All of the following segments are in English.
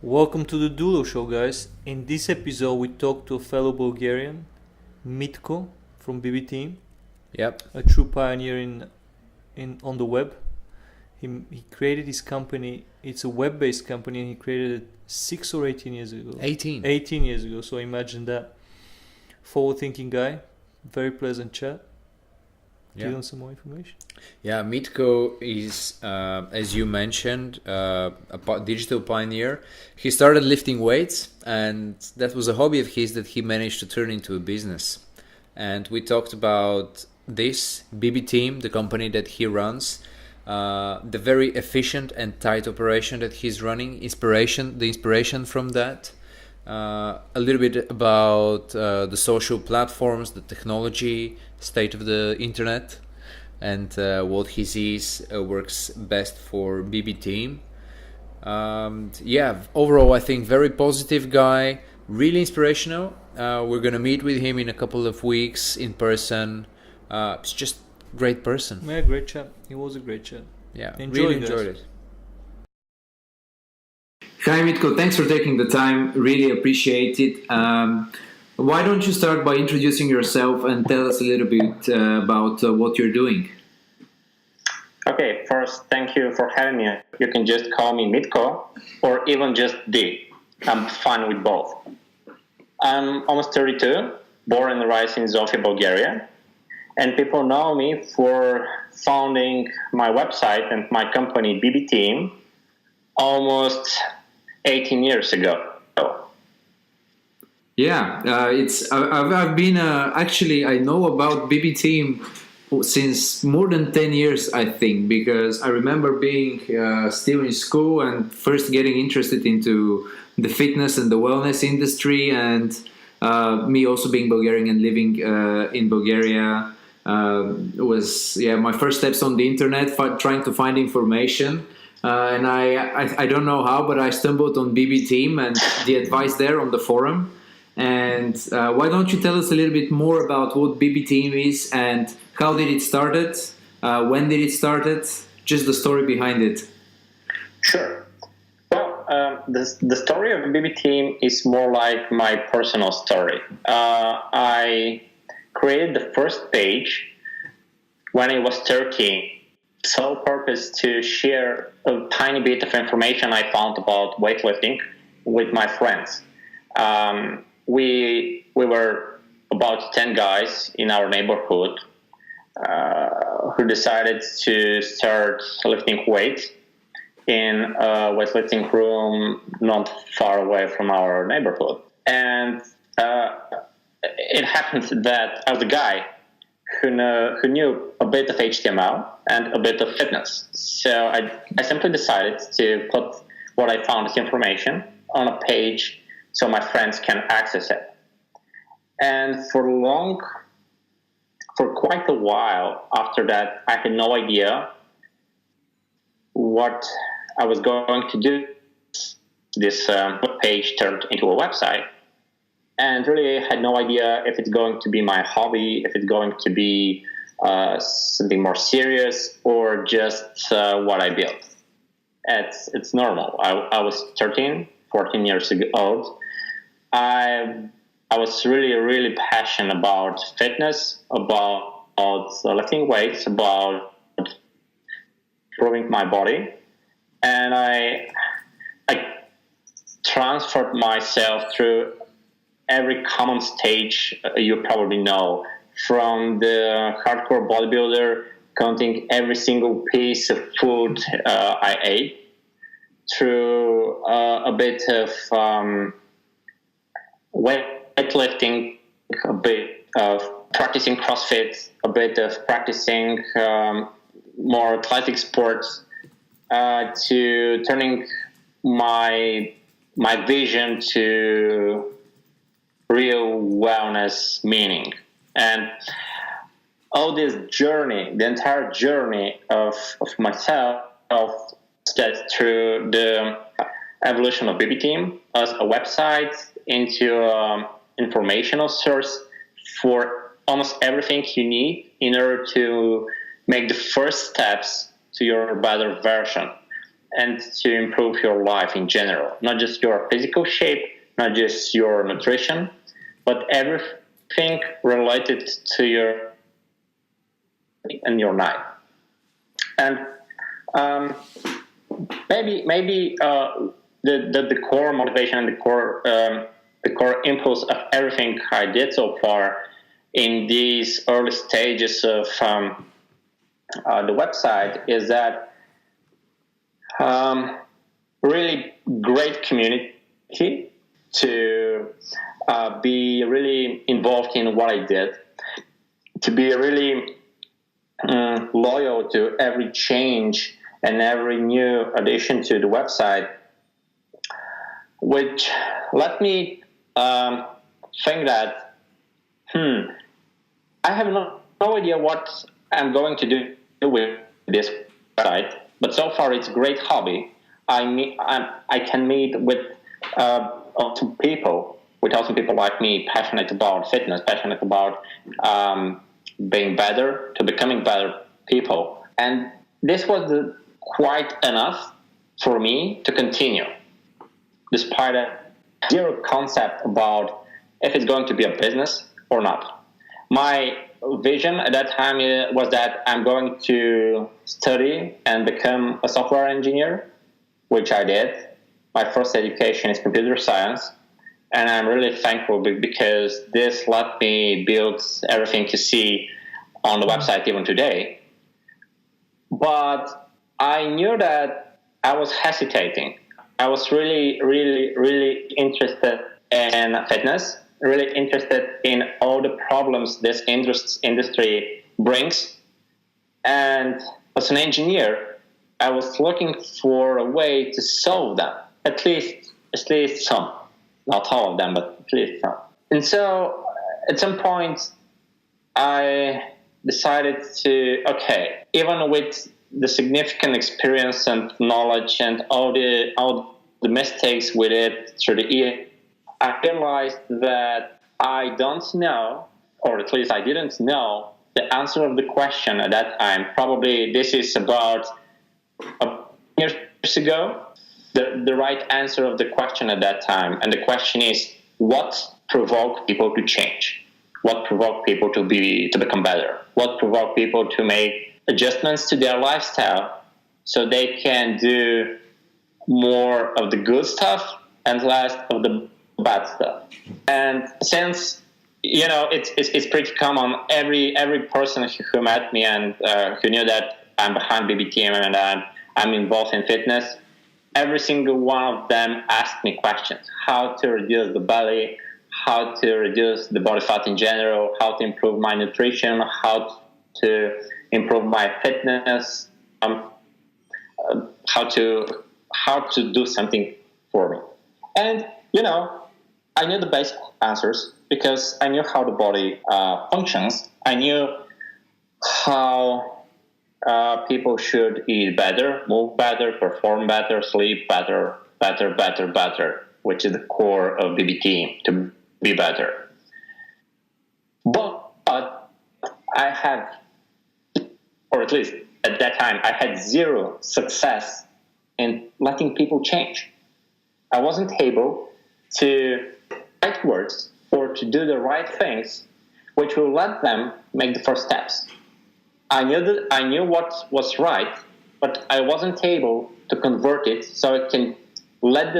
Welcome to the DULO show, guys. In this episode, we talk to a fellow Bulgarian, Mitko from BabyTeam, Yep. a true pioneer in on the web. He created his company. It's a web-based company, and he created it 6 or 18 years ago. 18. 18 years ago. So imagine that. Forward-thinking guy, very pleasant chat. Yeah. Give them some more information. Yeah, Mitko is, as you mentioned, a digital pioneer. He started lifting weights, and that was a hobby of his that he managed to turn into a business. And we talked about this, BabyTeam, the company that he runs, the very efficient and tight operation that he's running, the inspiration from that, a little bit about the social platforms, the technology, state of the internet, and what he sees works best for BabyTeam. Overall, I think very positive guy, really inspirational. We're gonna meet with him in a couple of weeks in person. It's just great person. Yeah, great chat. It was a great chat. Yeah, Really enjoyed it. Hi Mitko, thanks for taking the time. Really appreciate it. Why don't you start by introducing yourself and tell us a little bit about what you're doing? Okay, first, thank you for having me. You can just call me Mitko or even just D. I'm fine with both. I'm almost 32, born and raised in Sofia, Bulgaria. And people know me for founding my website and my company BabyTeam almost 18 years ago. Yeah, I've been actually I know about BabyTeam since more than 10 years, I think, because I remember being still in school and first getting interested into the fitness and the wellness industry, and me also being Bulgarian and living in Bulgaria was my first steps on the internet, trying to find information. And I don't know how, but I stumbled on BabyTeam and the advice there on the forum. And why don't you tell us a little bit more about what BabyTeam is and how did it started? When did it started? Just the story behind it. Sure. Well, the story of BabyTeam is more like my personal story. I created the first page when I was 13. Sole purpose to share a tiny bit of information I found about weightlifting with my friends. We were about 10 guys in our neighborhood who decided to start lifting weights in a weightlifting room not far away from our neighborhood. And it happened that I was a guy who knew a bit of HTML and a bit of fitness. So I simply decided to put what I found as information on a page so my friends can access it. And for quite a while after that, I had no idea what I was going to do. This page turned into a website. And really had no idea if it's going to be my hobby, if it's going to be something more serious, or just what I built. It's normal. I was 13, 14 years old. I was really passionate about fitness, about lifting weights, about improving my body. And I transferred myself through every common stage you probably know, from the hardcore bodybuilder counting every single piece of food I ate, through a bit of weightlifting, a bit of practicing CrossFit, a bit of practicing more athletic sports, to turning my vision to real wellness meaning. And all this journey, the entire journey of myself, started through the evolution of BabyTeam as a website into an informational source for almost everything you need in order to make the first steps to your better version. and to improve your life in general, not just your physical shape, not just your nutrition, but everything related to your and your life. And maybe the core motivation and the core impulse of everything I did so far in these early stages of the website is that really great community to be really involved in what I did, to be really loyal to every change and every new addition to the website, which let me think that I have no idea what I'm going to do with this website, but so far it's a great hobby. I can meet with awesome people like me, passionate about fitness, passionate about being better, to becoming better people. And this was quite enough for me to continue, despite a zero concept about if it's going to be a business or not. My vision at that time was that I'm going to study and become a software engineer, which I did. My first education is computer science, and I'm really thankful because this let me build everything you see on the website even today. But I knew that I was hesitating. I was really, really, really interested in fitness, really interested in all the problems this industry brings. And as an engineer, I was looking for a way to solve them, at least some. Not all of them, but at least some. And so at some point, I decided to, okay, even with the significant experience and knowledge and all the mistakes we did through the year, I realized that I don't know, or at least I didn't know, the answer of the question at that time. Probably this is about years ago, the right answer of the question at that time. And the question is, what provoked people to change? What provoked people to become better? What provoked people to make adjustments to their lifestyle so they can do more of the good stuff and less of the bad stuff? And since it's pretty common, every person who met me and who knew that I'm behind BabyTeam and I'm involved in fitness, every single one of them asked me questions: how to reduce the belly, how to reduce the body fat in general, how to improve my nutrition, how to improve my fitness, how to do something for me. And I knew the basic answers because I knew how the body functions. I knew how people should eat better, move better, perform better, sleep better, which is the core of BabyTeam, to be better. But I have, or at least at that time, I had zero success in letting people change. I wasn't able to write words or to do the right things which will let them make the first steps. I knew what was right, but I wasn't able to convert it so I can let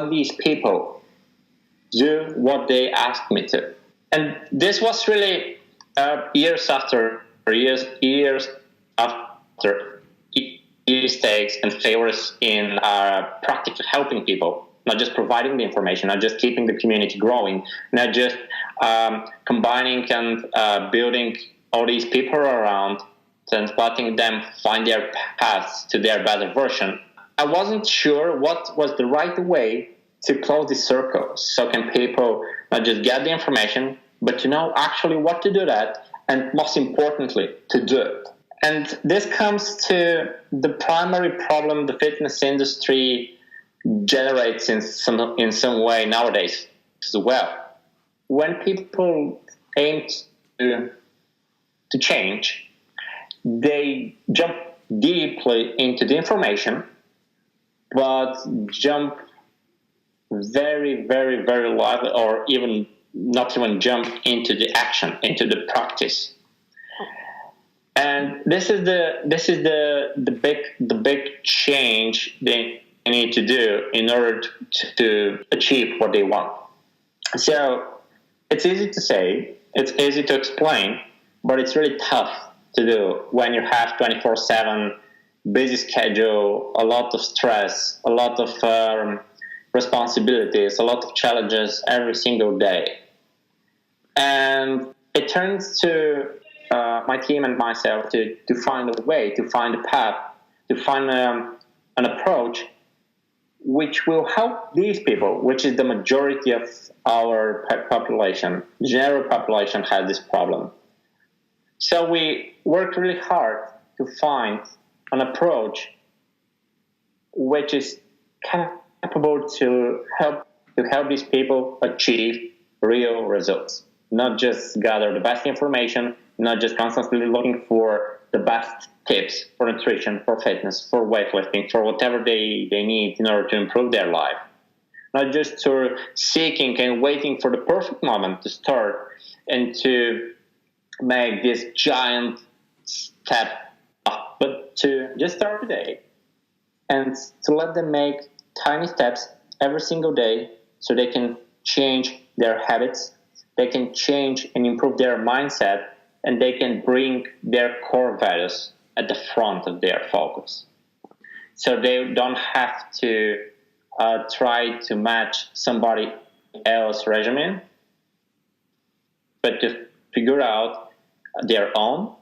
these people do what they asked me to. And this was really years after mistakes and failures in practically helping people, not just providing the information, not just keeping the community growing, not just combining and building all these people around and letting them find their paths to their better version. I wasn't sure what was the right way to close this circle, so can people not just get the information, but to know actually what to do that, and most importantly, to do it. And this comes to the primary problem the fitness industry generates in some way nowadays as well. When people aim to change, they jump deeply into the information but jump very, very, very lightly, or even not even jump into the action, into the practice. And this is the big change they need to do in order to achieve what they want. So it's easy to say, it's easy to explain, but it's really tough to do when you have 24/7 busy schedule, a lot of stress, a lot of responsibilities, a lot of challenges every single day. And it turns to my team and myself to find a way, to find a path, to find an approach which will help these people, which is the majority of our population. The general population has this problem. So we worked really hard to find an approach which is capable to help these people achieve real results, not just gather the best information, not just constantly looking for the best tips for nutrition, for fitness, for weightlifting, for whatever they need in order to improve their life. Not just sort of seeking and waiting for the perfect moment to start and to make this giant step up, but to just start today and to let them make tiny steps every single day so they can change their habits, they can change and improve their mindset, and they can bring their core values at the front of their focus. So they don't have to try to match somebody else's regimen, but to figure out their own,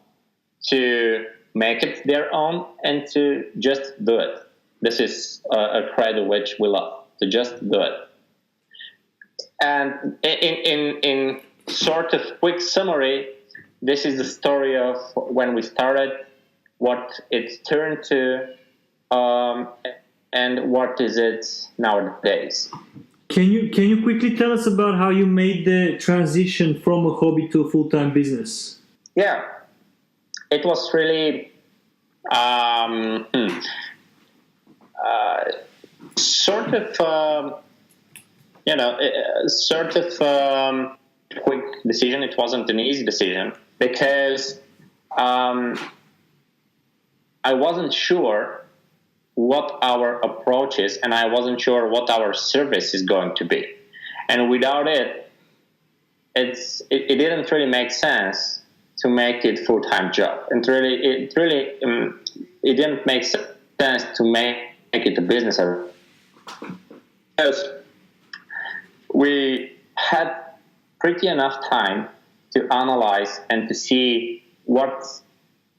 to make it their own, and to just do it. This is a credo which we love, to just do it. And in sort of quick summary, this is the story of when we started, what it turned to, and what is it nowadays. Can you quickly tell us about how you made the transition from a hobby to a full-time business? Yeah, it was really sort of quick decision. It wasn't an easy decision because I wasn't sure what our approach is, and I wasn't sure what our service is going to be. And without it, it didn't really make sense to make it full-time job. And it didn't make sense to make it a business. Because we had pretty enough time to analyze and to see what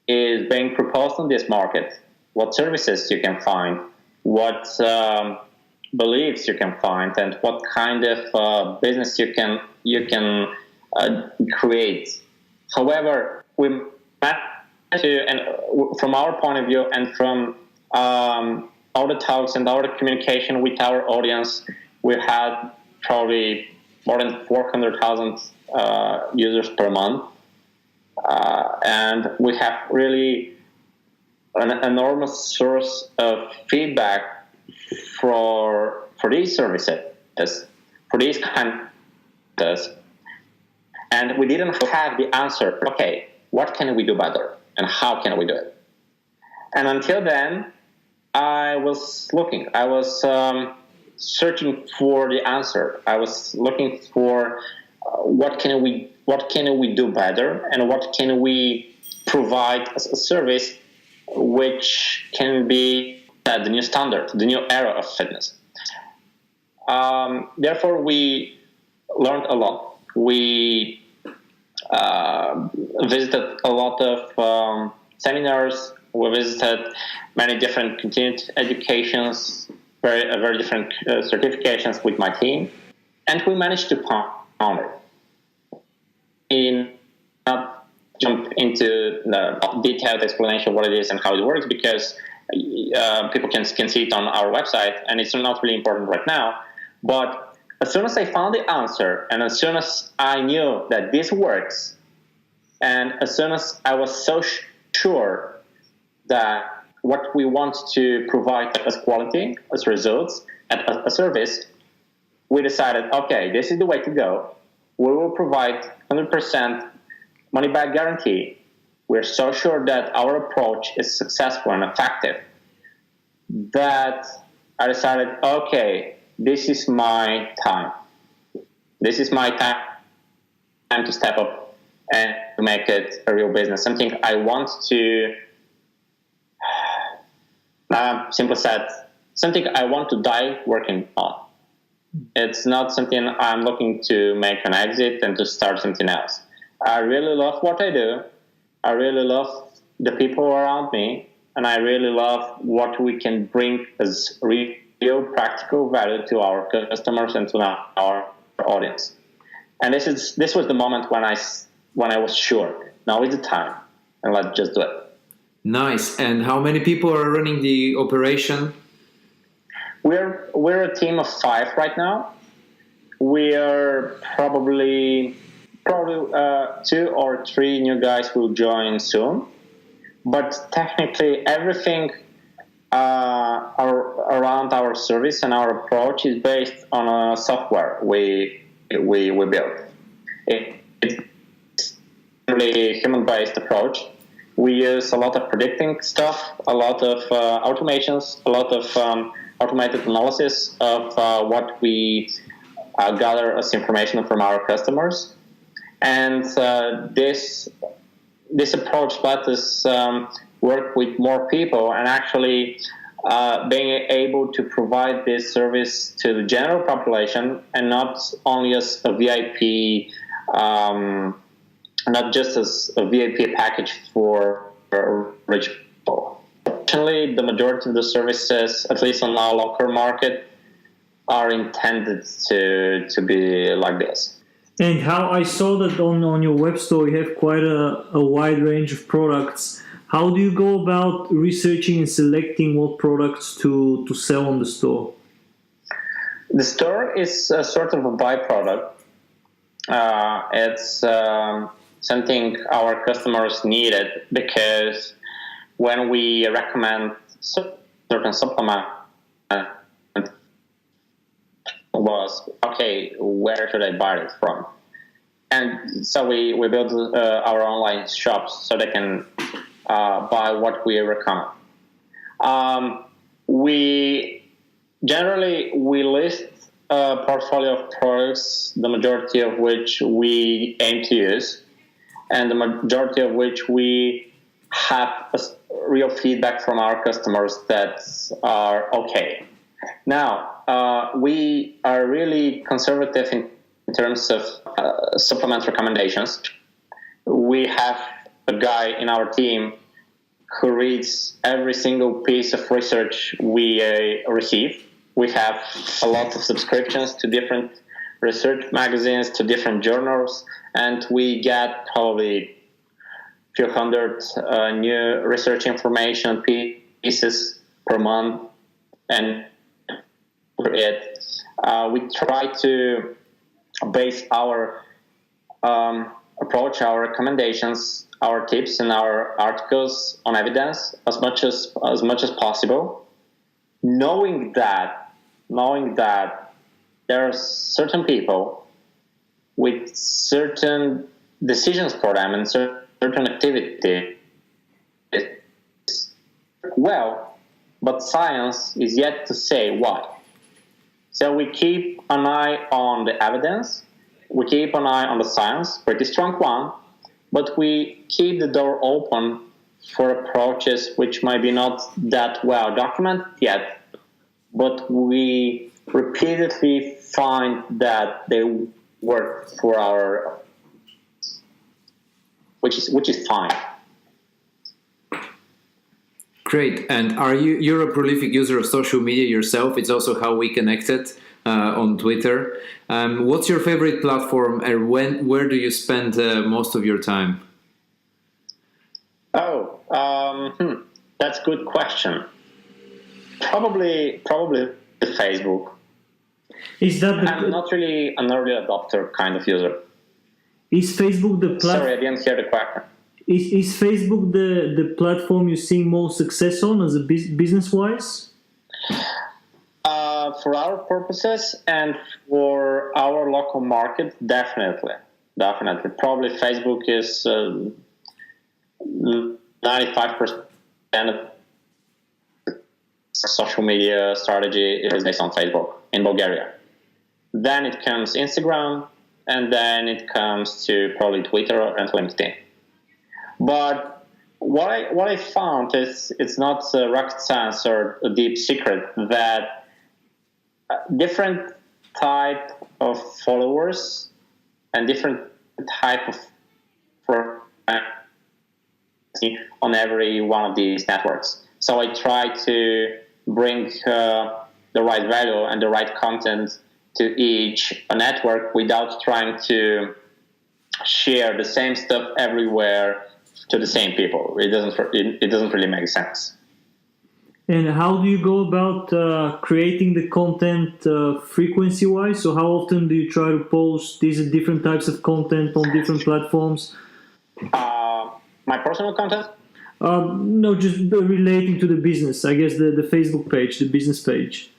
is being proposed on this market, what services you can find, what beliefs you can find, and what kind of business you can create. However, we met to, and from our point of view, and from all the talks and all the communication with our audience, we had probably more than 400,000 users per month, and we have really an enormous source of feedback for these services, for these kinds. And we didn't have the answer, okay, what can we do better and how can we do it? And until then, I was looking, I was searching for the answer. I was looking for what can we do better, and what can we provide as a service which can be the new standard, the new era of fitness. Therefore, we learned a lot. We visited a lot of seminars. We visited many different continued educations, very different certifications with my team, and we managed to pound it. In not jump into the detailed explanation of what it is and how it works, because people can see it on our website, and it's not really important right now. But as soon as I found the answer, and as soon as I knew that this works, and as soon as I was so sure that what we want to provide as quality, as results, and a service, we decided, okay, this is the way to go. We will provide 100% money-back guarantee. We're so sure that our approach is successful and effective that I decided, okay, this is my time. This is my time to step up and to make it a real business. Something I want to, simply said, something I want to die working on. It's not something I'm looking to make an exit and to start something else. I really love what I do. I really love the people around me, and I really love what we can bring as real practical value to our customers and to our audience. And this was the moment when I was sure, now is the time, and let's just do it. Nice. And how many people are running the operation? We're a team of 5 right now. We are probably 2 or 3 new guys will join soon. But technically, everything around our service and our approach is based on a software we built. It's really human-based approach. We use a lot of predicting stuff, a lot of automations, a lot of automated analysis of what we gather as information from our customers. And this approach let us work with more people and actually being able to provide this service to the general population and not only as a VIP, not just as a VIP package for rich people. Fortunately, the majority of the services, at least on our local market, are intended to be like this. And how I saw that on your web store you have quite a wide range of products. How do you go about researching and selecting what products to sell on the store? The store is a sort of a byproduct. It's something our customers needed because when we recommend certain supplement, was, okay, where should I buy it from? And so we built our online shops so they can buy what we recommend. We list a portfolio of products, the majority of which we aim to use, and the majority of which we have real feedback from our customers that are okay. Now, we are really conservative in terms of supplement recommendations. We have a guy in our team who reads every single piece of research we receive. We have a lot of subscriptions to different research magazines, to different journals, and we get probably a few hundred new research information pieces per month. And we try to base our approach, our recommendations, our tips, and our articles on evidence as much as possible, knowing that there are certain people with certain decisions for them and certain activity well, but science is yet to say why. So we keep an eye on the evidence, we keep an eye on the science, pretty strong one, but we keep the door open for approaches which might be not that well documented yet, but we repeatedly find that they work for our, which is fine. Great. And you're a prolific user of social media yourself. It's also how we connected on Twitter. What's your favorite platform, and where do you spend most of your time? That's a good question. Probably Facebook. Is that I'm not really an early adopter kind of user. Is Facebook the platform? Sorry, I didn't hear the question. Is Facebook the platform you're seeing more success on as a business wise? For our purposes and for our local market, definitely. Probably Facebook is 95% of social media strategy is based on Facebook in Bulgaria. Then it comes Instagram, and then it comes to probably Twitter and LinkedIn. But what I found is it's not rocket science or a deep secret that different type of followers and different type of on every one of these networks. So I try to bring the right value and the right content to each network without trying to share the same stuff everywhere to the same people. It doesn't really make sense. And how do you go about creating the content frequency-wise? So how often do you try to post these different types of content on different platforms? My personal content? No, just relating to the business. I guess the Facebook page, the business page.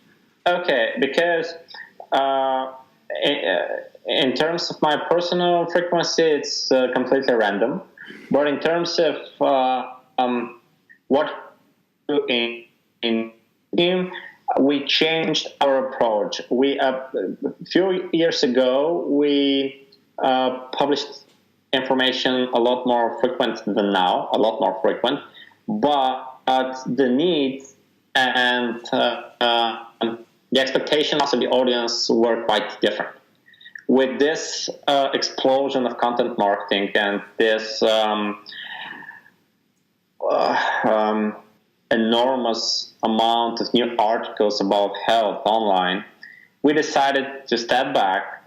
Okay, because in terms of my personal frequency, it's completely random. But in terms of what in team, we changed our approach. A few years ago, we published information a lot more frequent than now, but the needs and the expectations of the audience were quite different. With this explosion of content marketing and this enormous amount of new articles about health online, we decided to step back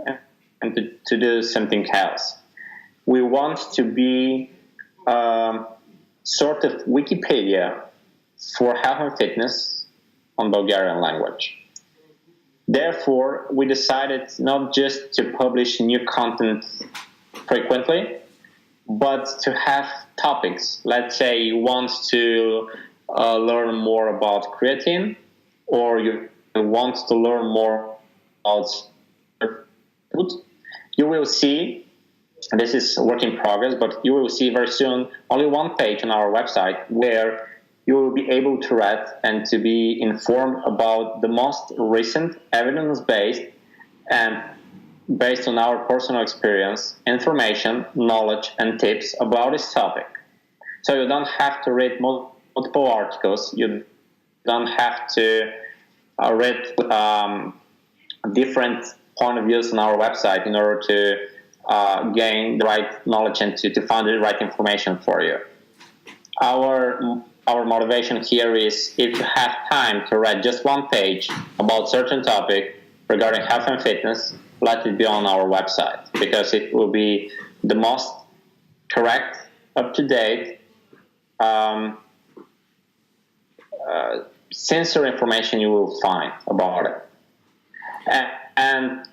and to do something else. We want to be sort of Wikipedia for health and fitness on Bulgarian language. Therefore, we decided not just to publish new content frequently, but to have topics. Let's say you want to learn more about creatine, or you want to learn more about food. You will see, and this is a work in progress, but you will see very soon only one page on our website where you will be able to read and to be informed about the most recent evidence-based and based on our personal experience, information, knowledge, and tips about this topic. So you don't have to read multiple articles. You don't have to read different point of views on our website in order to gain the right knowledge and to find the right information for you. Our motivation here is, if you have time to read just one page about certain topic regarding health and fitness, let it be on our website, because it will be the most correct, up-to-date, sincere information you will find about it. And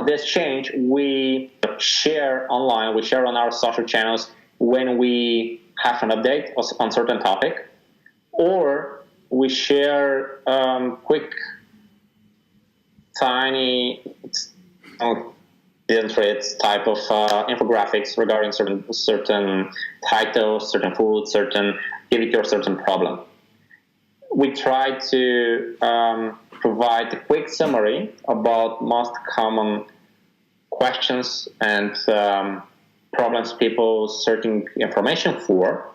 this change we share online, we share on our social channels when we have an update on certain topic, or we share quick, tiny, type of infographics regarding certain titles, certain foods, certain activity, or certain problem. We try to provide a quick summary about most common questions and problems people searching information for,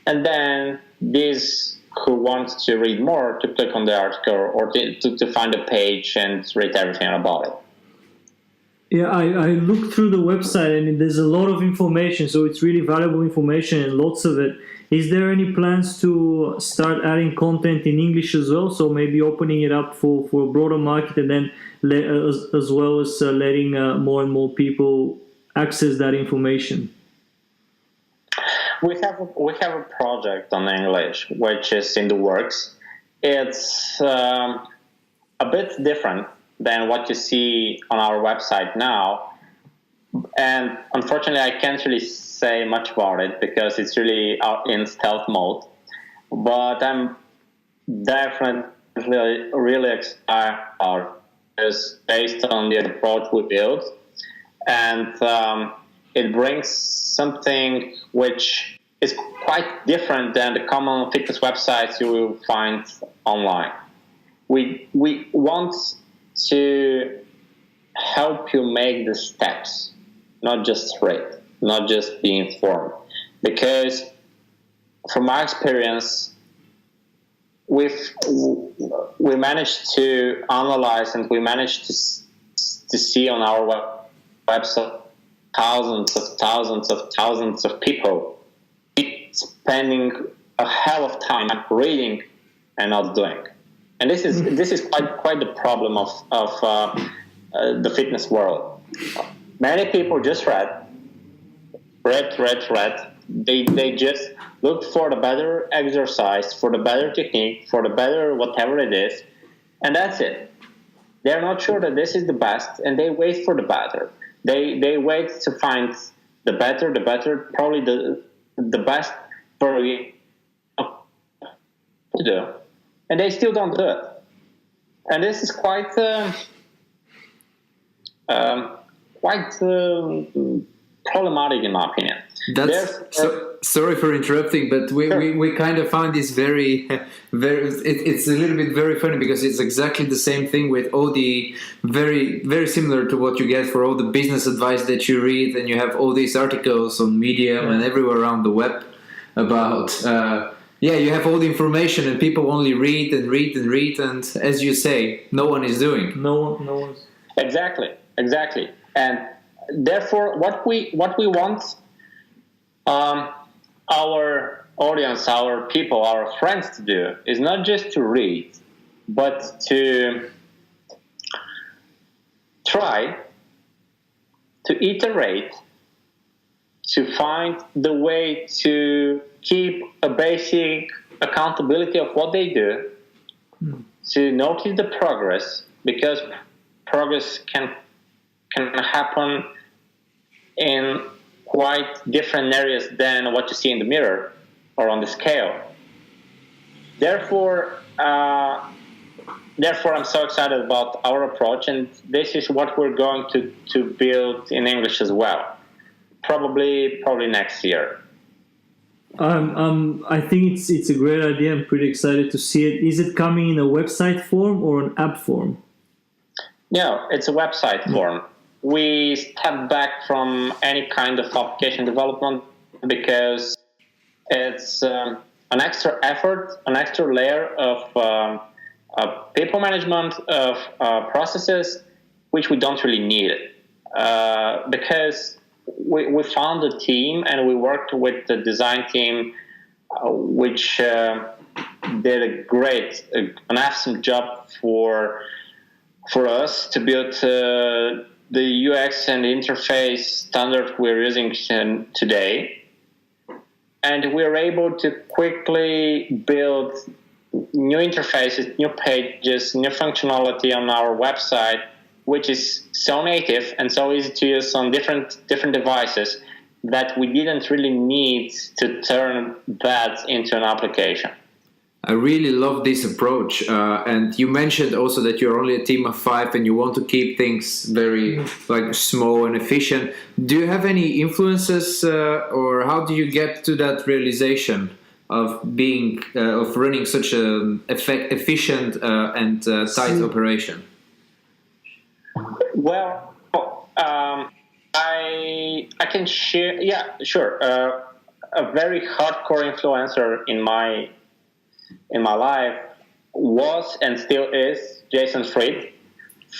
and then these who want to read more to click on the article or to find a page and read everything about it. Yeah, I looked through the website and there's a lot of information, so it's really valuable information and lots of it. Is there any plans to start adding content in English as well? So maybe opening it up for a broader market, and then as well as letting more and more people access that information? We have a project on English which is in the works. It's a bit different than what you see on our website now. and unfortunately, I can't really say much about it because it's really out in stealth mode. But I'm definitely really excited about this based on the approach we built, and it brings something which is quite different than the common fitness websites you will find online. We want to help you make the steps, not just read, not just be informed. Because from my experience, we managed to analyze and we managed to see on our website thousands of people spending a hell of time reading and not doing. And this is quite the problem of the fitness world. Many people just read. They just look for the better exercise, for the better technique, for the better whatever it is, and that's it. They're not sure that this is the best, and they wait for the better. They wait to find the better, probably the best for you to do, and they still don't do it. And this is quite problematic in my opinion. Sorry for interrupting, but we kind of find this very it's a little bit very funny because it's exactly the same thing with all the very similar to what you get for all the business advice that you read, and you have all these articles on Medium and everywhere around the web about you have all the information and people only read, and as you say, no one is doing. No one's. Exactly, and therefore, what we want our audience, our people, our friends to do is not just to read, but to try to iterate, to find the way to keep a basic accountability of what they do, to notice the progress, because progress can happen in quite different areas than what you see in the mirror or on the scale. Therefore, I'm so excited about our approach, and this is what we're going to build in English as well. Probably next year. I think it's a great idea. I'm pretty excited to see it. Is it coming in a website form or an app form? No, it's a website form. We stepped back from any kind of application development because it's an extra effort, an extra layer of people management, of processes, which we don't really need. Because we found a team and we worked with the design team, which did an awesome job for us to build the UX and interface standard we're using today. And we're able to quickly build new interfaces, new pages, new functionality on our website, which is so native and so easy to use on different devices that we didn't really need to turn that into an application. I really love this approach, and you mentioned also that you're only a team of 5 and you want to keep things very small and efficient. Do you have any influences, or how do you get to that realization of running such an efficient and tight operation? Well, I can share. Yeah, sure. A very hardcore influencer in my life was and still is Jason Fried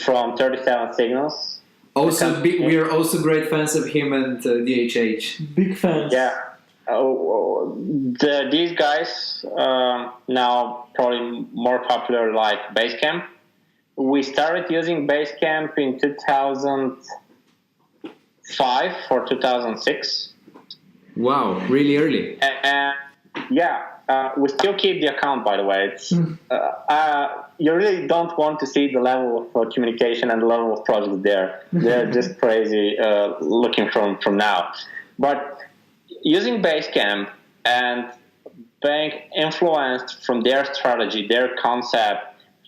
from 37 Signals. Also, we are also great fans of him and DHH. Big fans. Yeah. These guys now probably more popular like Basecamp. We started using Basecamp in 2005 or 2006. Wow, really early. And yeah. We still keep the account, by the way. You really don't want to see the level of communication and the level of projects there. They're just crazy looking from now. But using Basecamp and being influenced from their strategy, their concept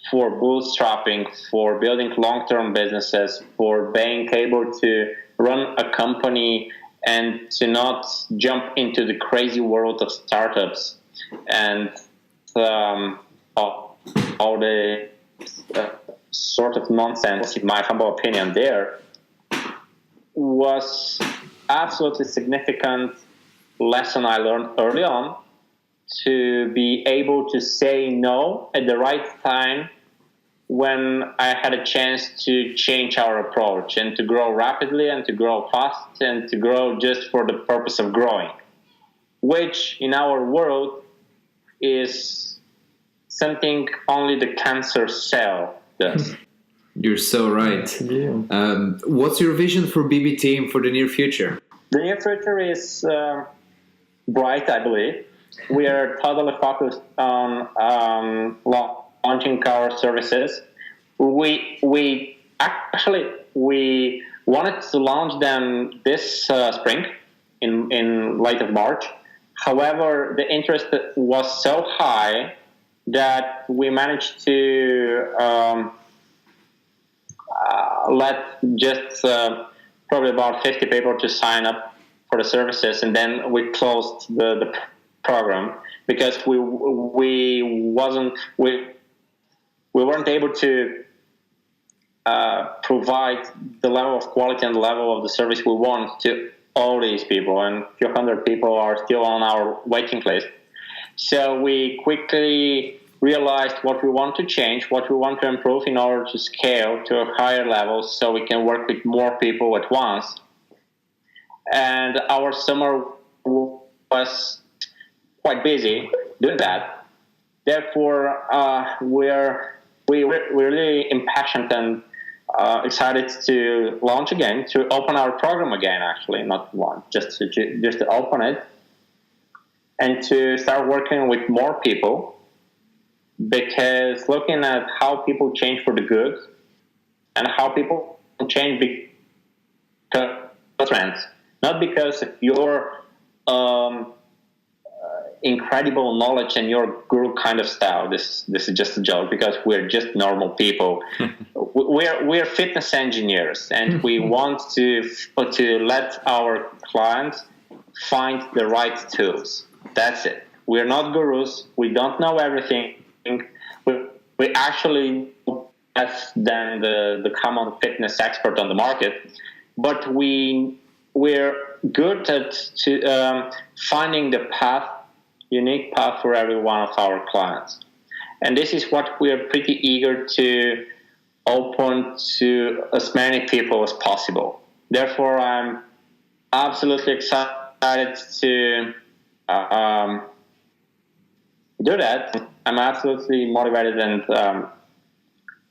for bootstrapping, for building long-term businesses, for being able to run a company and to not jump into the crazy world of startups and all the sort of nonsense, in my humble opinion, there was absolutely significant lesson I learned early on, to be able to say no at the right time when I had a chance to change our approach and to grow rapidly and to grow fast and to grow just for the purpose of growing, which in our world is something only the cancer cell does. You're so right. Yeah. What's your vision for BabyTeam for the near future? The near future is bright, I believe. We are totally focused on launching our services. We wanted to launch them this spring in late of March. However, the interest was so high that we managed to let just probably about 50 people to sign up for the services, and then we closed the program because we weren't able to provide the level of quality and the level of the service we want to all these people, and a few hundred people are still on our waiting list. So we quickly realized what we want to change, what we want to improve in order to scale to a higher level so we can work with more people at once. And our summer was quite busy doing that. Therefore, we're really impassioned and excited to launch again, to open our program again. Actually, not one, just to open it and to start working with more people. Because looking at how people change for the good and how people change because of trends, not because of your incredible knowledge and your guru kind of style. This is just a joke, because we're just normal people. we're fitness engineers, and we want to let our clients find the right tools. That's it. We're not gurus. We don't know everything. We actually know less than the common fitness expert on the market, but we're good at finding the unique path for every one of our clients. And this is what we are pretty eager to open to as many people as possible. Therefore, I'm absolutely excited to do that. I'm absolutely motivated and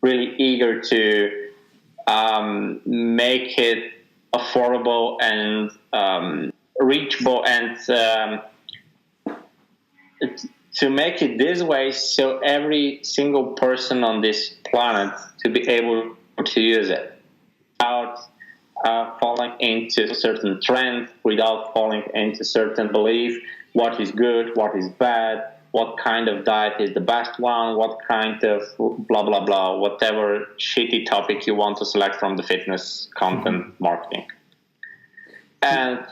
really eager to make it affordable and reachable, and to make it this way so every single person on this planet to be able to use it without falling into a certain trend, without falling into certain belief, what is good, what is bad, what kind of diet is the best one, what kind of blah, blah, blah, whatever shitty topic you want to select from the fitness content marketing. And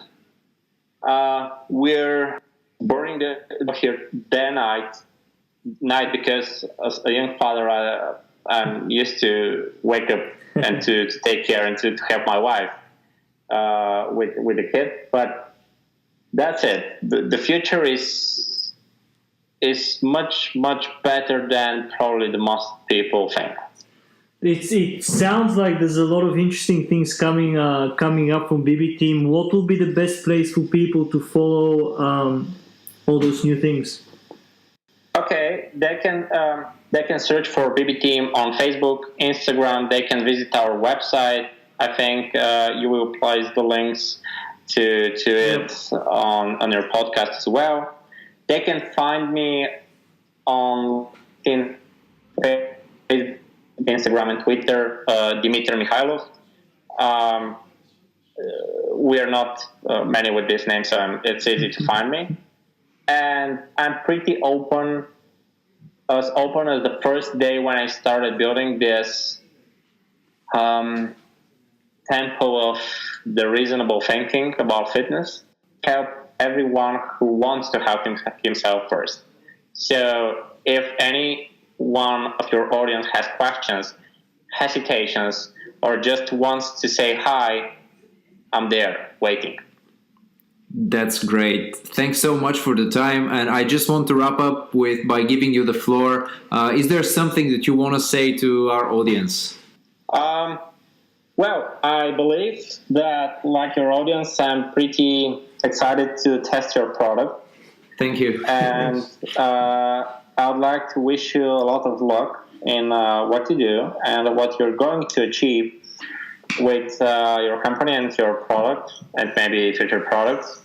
we're burning the here day and night, because as a young father, I'm used to wake up and to take care and to help my wife with the kid. But that's it. The future is much, much better than probably the most people think. It sounds like there's a lot of interesting things coming up from BabyTeam. What will be the best place for people to follow all those new things? Okay, they can search for BabyTeam on Facebook, Instagram. They can visit our website. I think you will place the links to it on your podcast as well. they can find me on Instagram and Twitter, Dimitar Mihaylov. We are not many with this name, so it's easy to find me. And I'm pretty open as the first day when I started building this temple of the reasonable thinking about fitness. Help everyone who wants to help himself first. So if any one of your audience has questions, hesitations, or just wants to say hi, I'm there waiting. That's great. Thanks so much for the time. And I just want to wrap up by giving you the floor. Is there something that you want to say to our audience? Well, I believe that, like your audience, I'm pretty excited to test your product. Thank you. And I would like to wish you a lot of luck in what you do and what you're going to achieve with your company and your product and maybe future products.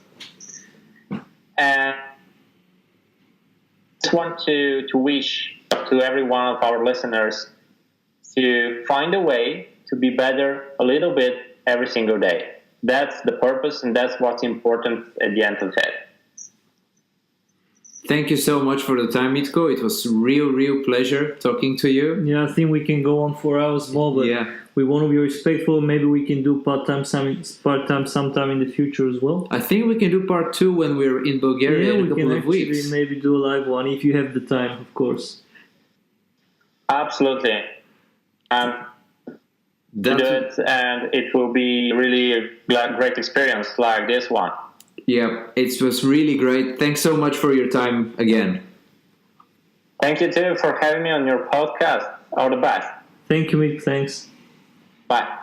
And I just want to wish to every one of our listeners to find a way to be better a little bit every single day. That's the purpose, and that's what's important at the end of it. Thank you so much for the time, Mitko. It was real pleasure talking to you. Yeah, I think we can go on for hours more, but we want to be respectful. Maybe we can do part-time sometime in the future as well. I think we can do part 2 when we're in Bulgaria in a couple of weeks. Maybe do a live one if you have the time, of course. Absolutely. Do it, and it will be really a great experience like this one. Yeah, it was really great. Thanks so much for your time again. Thank you too for having me on your podcast. All the best. Thank you, Mick. Thanks. Bye.